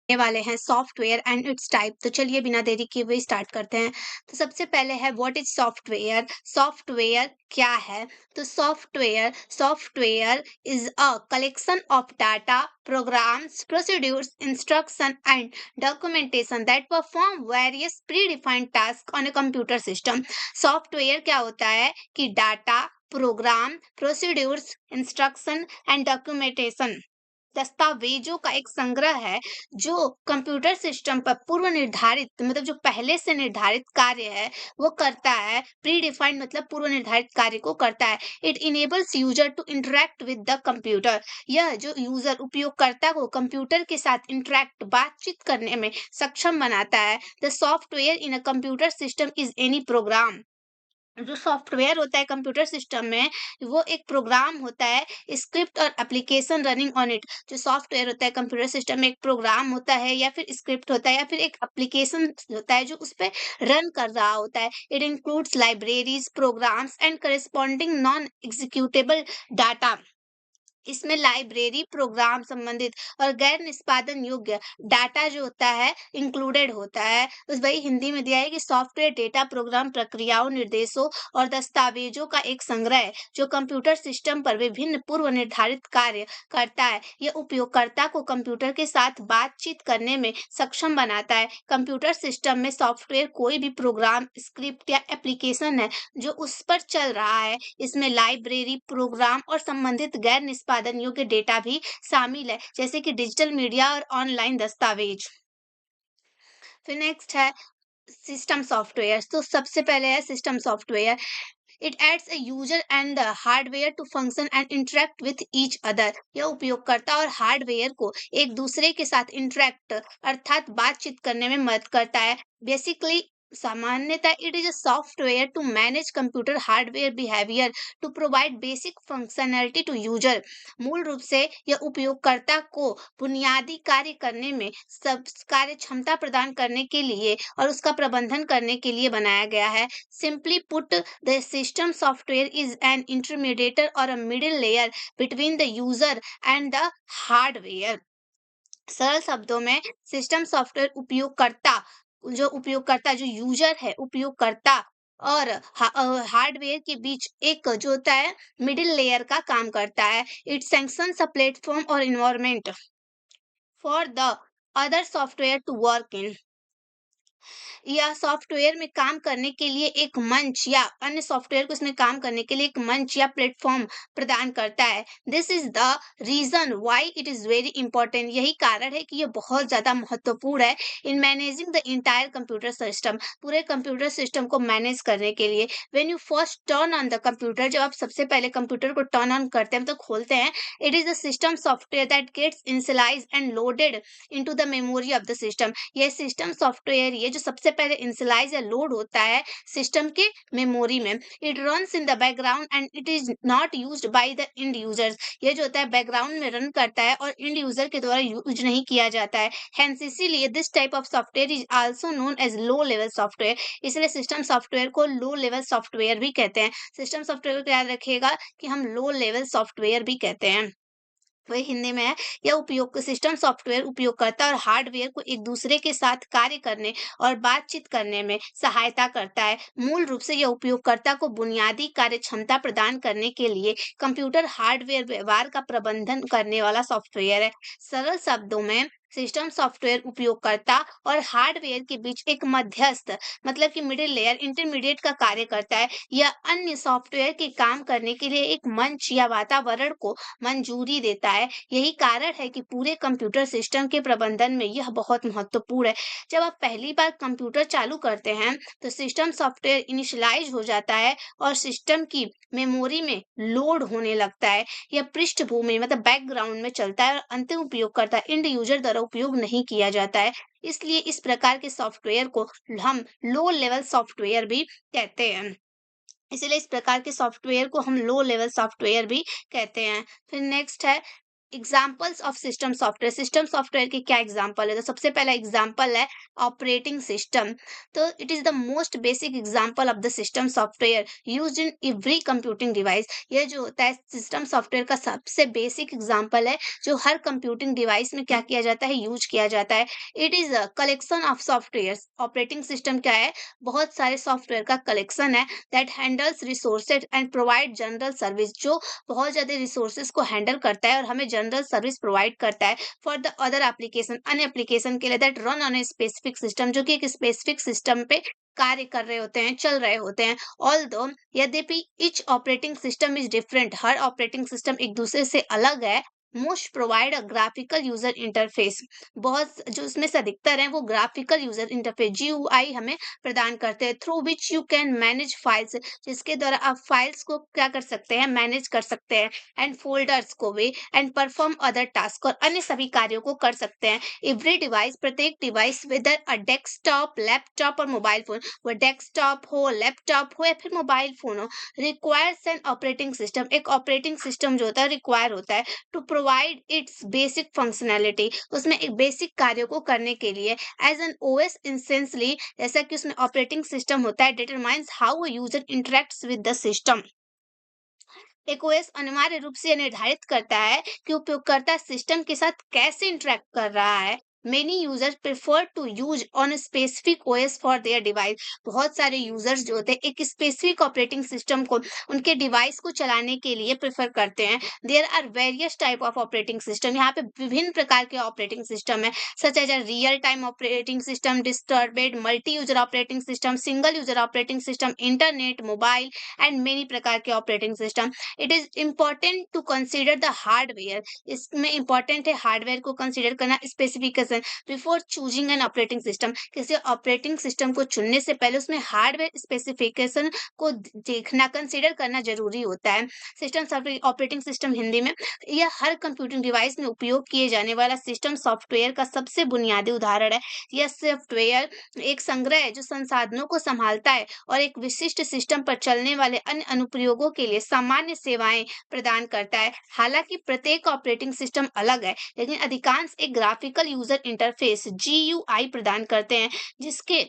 ये वाले हैं सॉफ्टवेयर एंड इट्स टाइप। तो चलिए बिना देरी किए हुए स्टार्ट करते हैं। तो सबसे पहले है व्हाट इज सॉफ्टवेयर। सॉफ्टवेयर क्या है? तो software software is a collection of data, programs, procedures, instruction and documentation that perform various predefined tasks on a computer system। Software क्या होता है कि data, program, procedures, instruction and documentation, दस्तावेजों का एक संग्रह है जो कंप्यूटर सिस्टम पर पूर्व निर्धारित मतलब जो पहले से निर्धारित कार्य है वो करता है। प्री डिफाइंड मतलब पूर्व निर्धारित कार्य को करता है। It enables user to interact with the computer. यह जो यूजर उपयोगकर्ता को कंप्यूटर के साथ इंटरेक्ट बातचीत करने में सक्षम बनाता है। The software in a computer system is any program. जो सॉफ्टवेयर होता है कंप्यूटर सिस्टम में वो एक प्रोग्राम होता है, स्क्रिप्ट और एप्लीकेशन रनिंग ऑन इट। जो सॉफ्टवेयर होता है कंप्यूटर सिस्टम में एक प्रोग्राम होता है या फिर स्क्रिप्ट होता है या फिर एक एप्लीकेशन होता है जो उस पे रन कर रहा होता है। It includes libraries, programs and corresponding non executable data. इसमें लाइब्रेरी, प्रोग्राम संबंधित और गैर निष्पादन योग्य डाटा जो होता है इंक्लूडेड होता है। उस वही हिंदी में दिया है कि सॉफ्टवेयर डेटा, प्रोग्राम, प्रक्रियाओं, निर्देशों और दस्तावेजों का एक संग्रह है जो कंप्यूटर सिस्टम पर विभिन्न पूर्व निर्धारित कार्य करता है। यह उपयोगकर्ता को कंप्यूटर के साथ बातचीत करने में सक्षम बनाता है। कंप्यूटर सिस्टम में सॉफ्टवेयर कोई भी प्रोग्राम, स्क्रिप्ट या एप्लीकेशन है जो उस पर चल रहा है। इसमें लाइब्रेरी, प्रोग्राम और संबंधित गैर निष्पादन योग्य डेटा भी शामिल है, जैसे कि डिजिटल मीडिया और ऑनलाइन दस्तावेज। फिर नेक्स्ट है सिस्टम सॉफ्टवेयर। तो सबसे पहले है system software. It adds a user and the hardware to function and interact with each other। यह उपयोगकर्ता और हार्डवेयर को एक दूसरे के साथ इंटरेक्ट अर्थात बातचीत करने में मदद करता है। बेसिकली सामान्यतः it is a software to manage computer hardware behaviour to provide basic functionality to user. मूल रूप से यह उपयोगकर्ता को बुनियादी कार्य करने में सब कार्य क्षमता प्रदान करने के लिए और उसका प्रबंधन करने के लिए बनाया गया है। Simply put, the system software is an intermediator or a middle layer between the user and the hardware। सरल शब्दों में सिस्टम सॉफ्टवेयर उपयोगकर्ता जो यूजर है, उपयोगकर्ता और हार्डवेयर के बीच एक जो होता है मिडिल लेयर का काम करता है। इट सैंक्शंस अ प्लेटफॉर्म और environment for the other software to work in. या सॉफ्टवेयर में काम करने के लिए एक मंच या अन्य सॉफ्टवेयर को इसमें काम करने के लिए एक मंच या प्लेटफॉर्म प्रदान करता है। This is the reason why it is very important. यही कारण है कि ये बहुत ज्यादा महत्वपूर्ण है in managing the entire computer system. पूरे कंप्यूटर सिस्टम को मैनेज करने के लिए। When you first turn on the computer, जब आप सबसे पहले कंप्यूटर को टर्न ऑन करते हैं तो खोलते हैं, it is the system software that gets initialized and loaded into the memory of the system. ये सिस्टम सॉफ्टवेयर ये जो सबसे पहले इनिशियलाइज या लोड होता है सिस्टम के मेमोरी में। It runs in the background and it is not used by the end users. ये जो होता है बैकग्राउंड में रन करता है और इंड यूजर के द्वारा यूज नहीं किया जाता है। हेंस इसीलिए this type of software is also known as low level software. इसलिए सिस्टम सॉफ्टवेयर को लो लेवल सॉफ्टवेयर भी कहते हैं। सिस्टम सॉफ्टवेयर को याद रखिएगा कि हम लो लेवल सॉफ्टवेयर भी कहते हैं। वही हिंदी में है। यह उपयोग सिस्टम सॉफ्टवेयर उपयोगकर्ता और हार्डवेयर को एक दूसरे के साथ कार्य करने और बातचीत करने में सहायता करता है। मूल रूप से यह उपयोगकर्ता को बुनियादी कार्य क्षमता प्रदान करने के लिए कंप्यूटर हार्डवेयर व्यवहार का प्रबंधन करने वाला सॉफ्टवेयर है। सरल शब्दों में सिस्टम सॉफ्टवेयर उपयोगकर्ता और हार्डवेयर के बीच एक मध्यस्थ मतलब कि मिडिल लेयर, इंटरमीडिएट का कार्य करता है। यह अन्य सॉफ्टवेयर के काम करने के लिए एक मंच या वातावरण को मंजूरी देता है। यही कारण है कि पूरे कंप्यूटर सिस्टम के प्रबंधन में यह बहुत महत्वपूर्ण है। जब आप पहली बार कंप्यूटर चालू करते हैं तो सिस्टम सॉफ्टवेयर इनिशियलाइज हो जाता है और सिस्टम की मेमोरी में लोड होने लगता है। यह पृष्ठभूमि मतलब बैकग्राउंड में चलता है और अंतिम उपयोगकर्ता इंड यूजर द्वारा उपयोग नहीं किया जाता है। इसलिए इस प्रकार के सॉफ्टवेयर को हम लो लेवल सॉफ्टवेयर भी कहते हैं। इसलिए इस प्रकार के सॉफ्टवेयर को हम लो लेवल सॉफ्टवेयर भी कहते हैं। फिर नेक्स्ट है एग्जाम्पल्स ऑफ सिस्टम सॉफ्टवेयर के क्या एग्जाम्पल है? तो सबसे पहला एग्जाम्पल है ऑपरेटिंग सिस्टम। तो it is the most basic example of the system software used in every computing device. ये जो होता है सिस्टम सॉफ्टवेयर का सबसे बेसिक एग्जाम्पल है, जो हर कंप्यूटिंग डिवाइस में क्या किया जाता है, यूज किया जाता है। It is a collection of software. Operating system क्या है? बहुत सारे सॉफ्टवेयर का कलेक्शन है that handles resources and provide general service, जो बहुत ज्यादा रिसोर्सेज को हैंडल करता है और हमें जनरल सर्विस प्रोवाइड करता है फॉर द अदर एप्लीकेशन, अन्य एप्लीकेशन के लिए that run on a specific system, जो कि एक स्पेसिफिक सिस्टम पे कार्य कर रहे होते हैं, चल रहे होते हैं। ऑल्दो यद्यपि each operating system is different, her operating system एक दूसरे से अलग है। Most provide a graphical user interface, बहुत जो उसमें से अधिकतर है वो ग्राफिकल यूजर इंटरफेस GUI हमें प्रदान करते हैं, through which you can manage files, जिसके द्वारा आप फाइल्स को क्या कर सकते हैं, मैनेज कर सकते हैं, एंड फोल्डर्स को भी, एंड परफॉर्म अदर टास्क, और अन्य सभी कार्यों को कर सकते हैं। एवरी डिवाइस, प्रत्येक device, whether a desktop, laptop और मोबाइल फोन, वो डेस्कटॉप हो, लैपटॉप हो या फिर मोबाइल फोन हो, रिक्वायर्स एन ऑपरेटिंग सिस्टम, एक ऑपरेटिंग सिस्टम जो होता है रिक्वायर होता है to provide its basic functionality, उसमें एक बेसिक कार्यों को करने के लिए। एज एन OS इंस्टेंसली, जैसा कि उसमें ऑपरेटिंग सिस्टम होता है, determines how a user interacts with the system. एक OS अनिवार्य रूप से यह निर्धारित करता है कि उपयोगकर्ता सिस्टम के साथ कैसे इंटरेक्ट कर रहा है। Many users prefer to use on specific OS for their device, बहुत सारे यूजर्स जो होते हैं एक स्पेसिफिक ऑपरेटिंग सिस्टम को उनके डिवाइस को चलाने के लिए प्रेफर करते हैं। There are various type of operating system, यहाँ पे विभिन्न प्रकार के ऑपरेटिंग सिस्टम है, such as a real time operating system, distributed multi user operating system, single user operating system, internet, mobile and many प्रकार के operating system. It is important to consider the hardware, इसमें important है hardware को consider करना, specification before choosing an operating system, किसी operating system को चुनने से पहले उसमें हार्डवेयर स्पेसिफिकेशन को देखना, कंसिडर करना जरूरी होता है। System software, operating system Hindi में, यह हर कंप्यूटिंग डिवाइस में उपयोग किए जाने वाला सिस्टम सॉफ्टवेयर का सबसे बुनियादी उदाहरण है। यह सॉफ्टवेयर एक संग्रह है जो संसाधनों को संभालता है और एक विशिष्ट सिस्टम पर चलने वाले अन्य अनुप्रयोगों के लिए सामान्य सेवाएं प्रदान करता है। हालांकि प्रत्येक ऑपरेटिंग सिस्टम अलग है, लेकिन अधिकांश एक ग्राफिकल यूजर इंटरफेस GUI प्रदान करते हैं, जिसके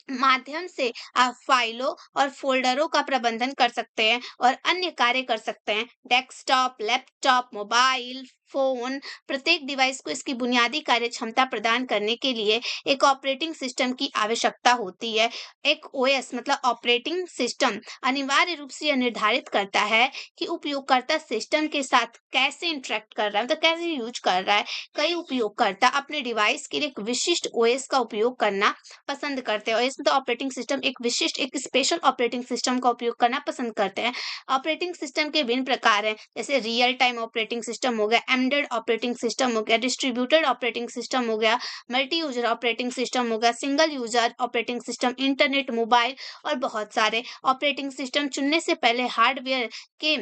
माध्यम से आप फाइलों और फोल्डरों का प्रबंधन कर सकते हैं और अन्य कार्य कर सकते हैं। डेस्कटॉप, लैपटॉप, मोबाइल फोन, प्रत्येक डिवाइस को इसकी बुनियादी कार्य क्षमता प्रदान करने के लिए एक ऑपरेटिंग सिस्टम की आवश्यकता होती है। एक OS मतलब ऑपरेटिंग सिस्टम अनिवार्य रूप से यह निर्धारित करता है कि उपयोगकर्ता सिस्टम के साथ कैसे इंटरेक्ट कर रहा है, मतलब कैसे यूज कर रहा है। कई उपयोगकर्ता अपने डिवाइस के लिए एक विशिष्ट OS का उपयोग करना पसंद करते हैं, और इसमें तो ऑपरेटिंग सिस्टम एक विशिष्ट, एक स्पेशल ऑपरेटिंग सिस्टम का उपयोग करना पसंद करते हैं। ऑपरेटिंग सिस्टम के विभिन्न प्रकार हैं, जैसे रियल टाइम ऑपरेटिंग सिस्टम हो गया, एम्बेडेड ऑपरेटिंग सिस्टम हो गया, डिस्ट्रीब्यूटेड ऑपरेटिंग सिस्टम हो गया, मल्टी यूजर ऑपरेटिंग सिस्टम हो गया, single user operating system, internet, mobile और बहुत सारे। ऑपरेटिंग सिस्टम चुनने से पहले हार्डवेयर के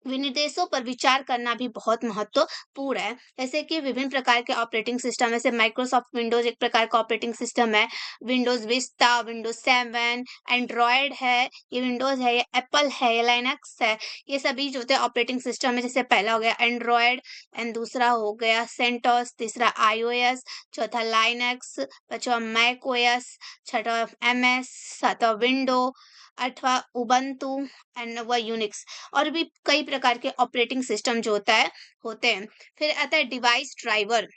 विनिर्देशों पर विचार करना भी बहुत महत्वपूर्ण है। जैसे कि विभिन्न प्रकार के ऑपरेटिंग सिस्टम, जैसे माइक्रोसॉफ्ट विंडोज एक प्रकार का ऑपरेटिंग सिस्टम है, विंडोज विस्टा, विंडोज 7, एंड्रॉयड है, ये विंडोज है, ये एप्पल है, ये लाइनक्स है। ये सभी जो होते हैं ऑपरेटिंग सिस्टम है। जैसे पहला हो गया एंड्रॉयड, एंड दूसरा हो गया सेंटोस, तीसरा iOS, चौथा लाइनक्स, पांचवा मैक OS, छठा MS, सातवां विंडो, आठवां उबंटू एंड नौवां यूनिक्स। और भी कई प्रकार के ऑपरेटिंग सिस्टम जो होते हैं। फिर आता है डिवाइस ड्राइवर।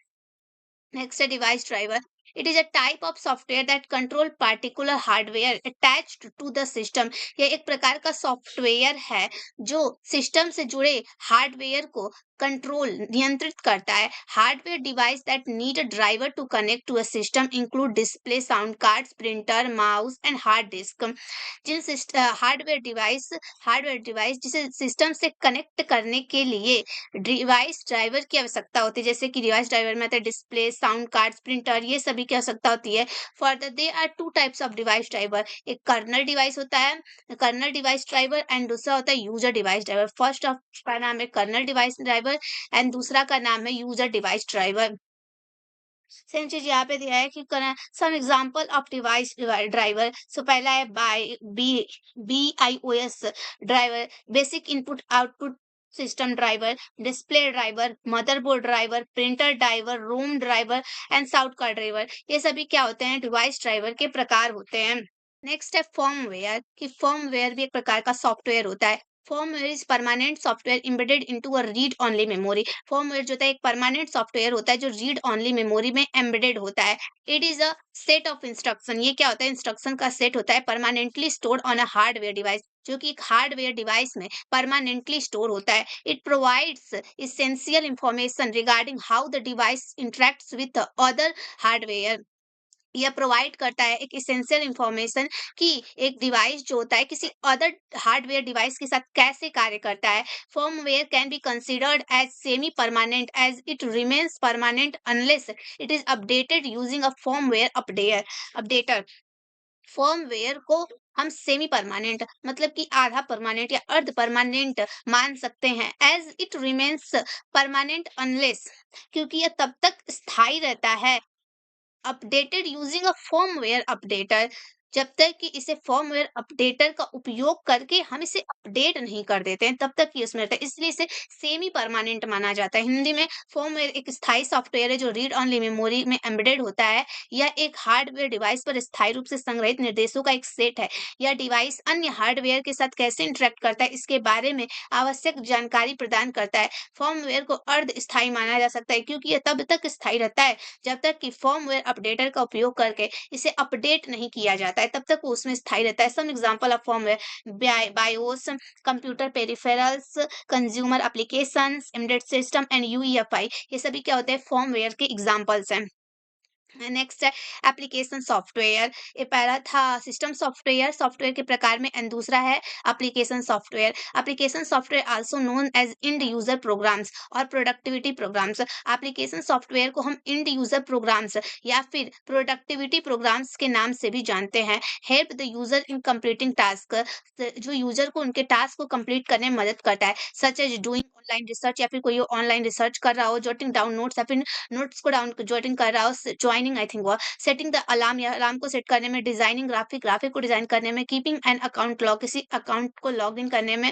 नेक्स्ट है device driver. It is a type of software that control particular hardware attached to the system. यह एक प्रकार का सॉफ्टवेयर है जो सिस्टम से जुड़े हार्डवेयर को कंट्रोल, नियंत्रित करता है। Hardware device that need a driver to connect to a system include display, sound cards, printer, mouse and hard disk. जिन हार्डवेयर डिवाइस जिसे सिस्टम से कनेक्ट करने के लिए डिवाइस ड्राइवर की आवश्यकता होती है, जैसे कि डिवाइस ड्राइवर में आता है डिस्प्ले, साउंड कार्ड्स, प्रिंटर, ये सभी की आवश्यकता होती है। Further they are two types of device driver, एक कर्नल डिवाइस होता है, कर्नल डिवाइस ड्राइवर, एंड दूसरा होता है user device driver. First of का नाम है कर्नल डिवाइस ड्राइवर एंड दूसरा का नाम है यूजर डिवाइस ड्राइवर। सेम चीज यहाँ पे दिया है कि some example of device driver. So पहला है बाई बी BIOS driver, basic input output system driver, display driver, motherboard driver, printer driver, ROM driver and sound का ड्राइवर। ये सभी क्या होते हैं? डिवाइस ड्राइवर के प्रकार होते हैं। नेक्स्ट है फर्मवेयर, कि फर्मवेयर भी एक प्रकार का सॉफ्टवेयर होता है। Firmware is permanent software embedded into a read only memory. Firmware जो होता है एक परमानेंट सॉफ्टवेयर होता है जो रीड ओनली मेमोरी में एम्बेडेड होता है। It is a set of instruction. ये क्या होता है? इंस्ट्रक्शन का सेट होता है permanently stored on a hardware device, जो कि एक हार्डवेयर डिवाइस में परमानेंटली स्टोर होता है। It provides essential information regarding how the device interacts with the other hardware। यह प्रोवाइड करता है एक इसेंशियल इंफॉर्मेशन कि एक डिवाइस जो होता है किसी अदर हार्डवेयर डिवाइस के साथ कैसे कार्य करता है। Firmware can be considered as semi permanent as it remains permanent unless it is updated using a firmware updater. Firmware को हम सेमी परमानेंट मतलब कि आधा परमानेंट या अर्ध परमानेंट मान सकते हैं। As it remains permanent unless, क्योंकि यह तब तक स्थायी रहता है updated using a firmware updater, जब तक कि इसे फर्मवेयर अपडेटर का उपयोग करके हम इसे अपडेट नहीं कर देते हैं तब तक ये उसमें रहता है, इसलिए इसे सेमी परमानेंट माना जाता है। हिंदी में फर्मवेयर एक स्थायी सॉफ्टवेयर है जो रीड ओनली मेमोरी में एम्बेडेड होता है। यह एक हार्डवेयर डिवाइस पर स्थायी रूप से संग्रहित निर्देशों का एक सेट है। यह डिवाइस अन्य हार्डवेयर के साथ कैसे इंटरेक्ट करता है इसके बारे में आवश्यक जानकारी प्रदान करता है। फर्मवेयर को अर्ध स्थायी माना जा सकता है क्योंकि यह तब तक स्थायी रहता है जब तक कि फर्मवेयर अपडेटर का उपयोग करके इसे अपडेट नहीं किया जाता है, तब तक वो उसमें स्थायी रहता है। Some example of firmware BIOS, computer peripherals, consumer applications, embedded system and UEFI, ये सभी क्या होते हैं? फर्मवेयर के एग्जांपल्स हैं। नेक्स्ट है एप्लीकेशन सॉफ्टवेयर। ये पहला था सिस्टम सॉफ्टवेयर, सॉफ्टवेयर के प्रकार में, एंड दूसरा है application software. Application software also known as end user programs और प्रोडक्टिविटी प्रोग्राम्स। एप्लीकेशन सॉफ्टवेयर को हम इंड यूजर प्रोग्राम्स या फिर प्रोडक्टिविटी प्रोग्राम्स के नाम से भी जानते हैं। Help the user in completing task, जो यूजर को उनके टास्क को कंप्लीट करने में मदद करता है। Such as doing online research, या फिर कोई ऑनलाइन रिसर्च कर रहा हो, जोटिंग डाउन नोट्स या फिर नोट्स को डाउन जॉटिंग कर रहा हो, ज्वाइनिंग आई थिंक वो सेटिंग द अलार्म या अलार्म को सेट करने में, डिजाइनिंग ग्राफिक को डिजाइन करने में, कीपिंग एन अकाउंट लॉग किसी अकाउंट को लॉग इन करने में,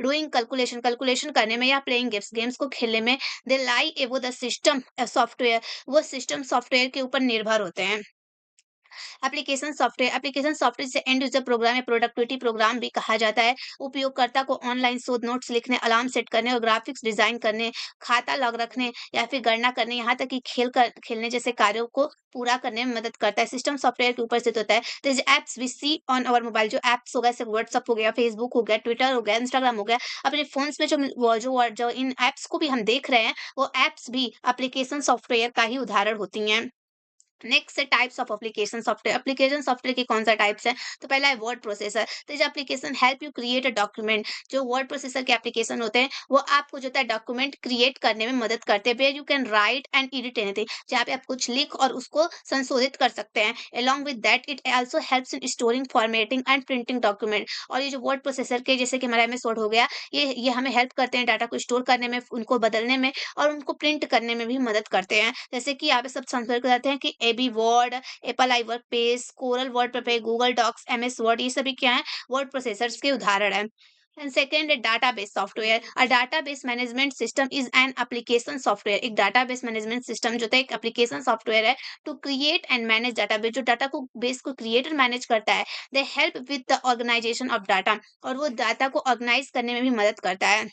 डूइंग कैलकुलेशन करने में, या प्लेइंग गेम्स को खेलने में। दे लाई एवो द सिस्टम सॉफ्टवेयर, वो सिस्टम सॉफ्टवेयर के ऊपर निर्भर होते हैं। एप्लीकेशन सॉफ्टवेयर से एंड यूजर प्रोग्राम या प्रोडक्टिविटी प्रोग्राम भी कहा जाता है। उपयोगकर्ता को ऑनलाइन शोध नोट्स लिखने, अलार्म सेट करने और ग्राफिक्स डिजाइन करने, खाता लॉग रखने या फिर गणना करने, यहाँ तक कि खेलने जैसे कार्यों को पूरा करने में मदद करता है। सिस्टम सॉफ्टवेयर के ऊपर स्थित होता है। This apps we see on our mobile, जो एप्स हो गए जैसे व्हाट्सअप हो गया, फेसबुक हो गया, ट्विटर हो गया, इंस्टाग्राम हो गया, अपने फोन्स में जो इन एप्स को भी हम देख रहे हैं, वो एप्स भी एप्लीकेशन सॉफ्टवेयर का ही उदाहरण होती हैं। नेक्स्ट है types of application software. Application software के कौन सा टाइप्स है? तो पहला है word processor. This application help you create a document. जो वर्ड प्रोसेसर के एप्लीकेशन होते हैं वो आपको जो है डॉक्यूमेंट क्रिएट करने में मदद करते हैं। Where you can write and edit anything, जहाँ पे आप कुछ लिख और उसको संशोधित कर सकते हैं। along with that it also helps in storing, formatting and printing document। और ये जो वर्ड प्रोसेसर के जैसे कि हमारा एमएस वर्ड हो गया, ये हमें हेल्प करते हैं डाटा को स्टोर करने में, उनको बदलने में और उनको प्रिंट करने में भी मदद करते हैं। जैसे कि यहाँ पे सब समझ कर जाते हैं कि AbiWord, Apple iWork page, Corel वर्ड पे, गूगल डॉक्स, एमएस वर्ड, ये सभी क्या है? वर्ड प्रोसेसर्स के उदाहरण है। एंड सेकेंड है database software. A database management system is an application software. एक डाटाबेस मैनेजमेंट सिस्टम जो है एक एप्लीकेशन सॉफ्टवेयर है to create and manage database, जो डाटा को बेस को क्रिएट और मैनेज करता है। They help with the organisation of data, और वो डाटा को ऑर्गेनाइज करने में भी मदद करता है।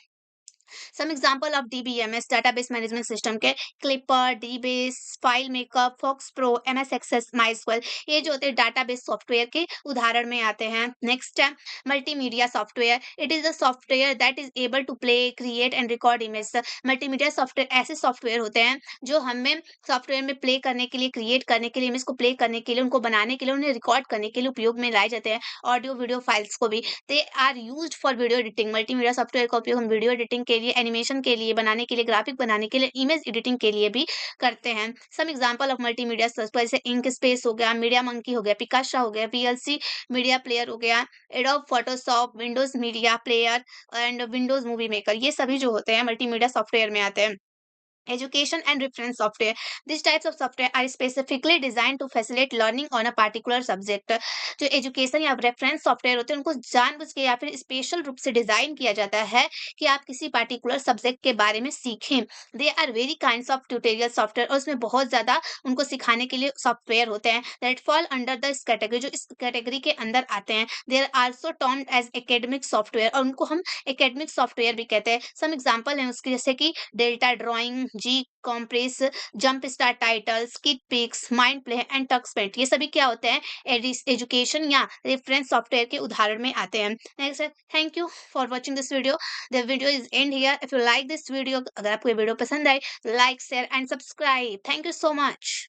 Some example of DBMS database management system के Clipper, dBase, FileMaker, FoxPro, MS Access, MySQL, ये जो होते हैं डाटाबेस सॉफ्टवेयर के उदाहरण में आते हैं। नेक्स्ट है multimedia software. It is a software that is able to play, create and record image. Multimedia software ऐसे सॉफ्टवेयर होते हैं जो हमें सॉफ्टवेयर में प्ले करने के लिए, क्रिएट करने के लिए, इमेज को प्ले करने के लिए, उनको बनाने के लिए, उन्हें रिकॉर्ड करने के लिए उपयोग में लाए जाते हैं। ऑडियो वीडियो फाइल्स को भी। They are used for video editing. Multimedia software का उपयोग हम वीडियो एडिटिंग के लिए, एनिमेशन के लिए बनाने के लिए, ग्राफिक बनाने के लिए, इमेज एडिटिंग के लिए भी करते हैं। Some example of multimedia software जैसे इंक स्पेस हो गया, मीडिया मंकी हो गया, पिकासा हो गया, पीएलसी मीडिया प्लेयर हो गया, adobe Photoshop, Windows media player and Windows movie maker, ये सभी जो होते हैं मल्टीमीडिया सॉफ्टवेयर में आते हैं। Education and reference software. These types of software are specifically designed to facilitate learning on a particular subject. जो एजुकेशन या रेफरेंस सॉफ्टवेयर होते हैं उनको जानबूझ के या फिर स्पेशल रूप से डिजाइन किया जाता है कि आप किसी पर्टिकुलर सब्जेक्ट के बारे में सीखें. They are very kinds of tutorial software और उसमें बहुत ज्यादा उनको सिखाने के लिए सॉफ्टवेयर होते हैं that fall under this category, जो इस कैटेगरी के अंदर आते हैं. They are also termed as academic software और उनको हम एकेडमिक सॉफ्टवेयर भी कहते हैं. सम एग्जांपल हैं उसके, जैसे कि Delta Drawing, GCompris, JumpStart titles, Kid Pix, Mind Play and Tux Paint. ये सभी क्या होते हैं? एजुकेशन या रेफरेंस सॉफ्टवेयर के उदाहरण में आते हैं. Next, thank you for watching this video. The video is and here. If you like this video, अगर आपको ये वीडियो पसंद आए, like share and subscribe. Thank you so much.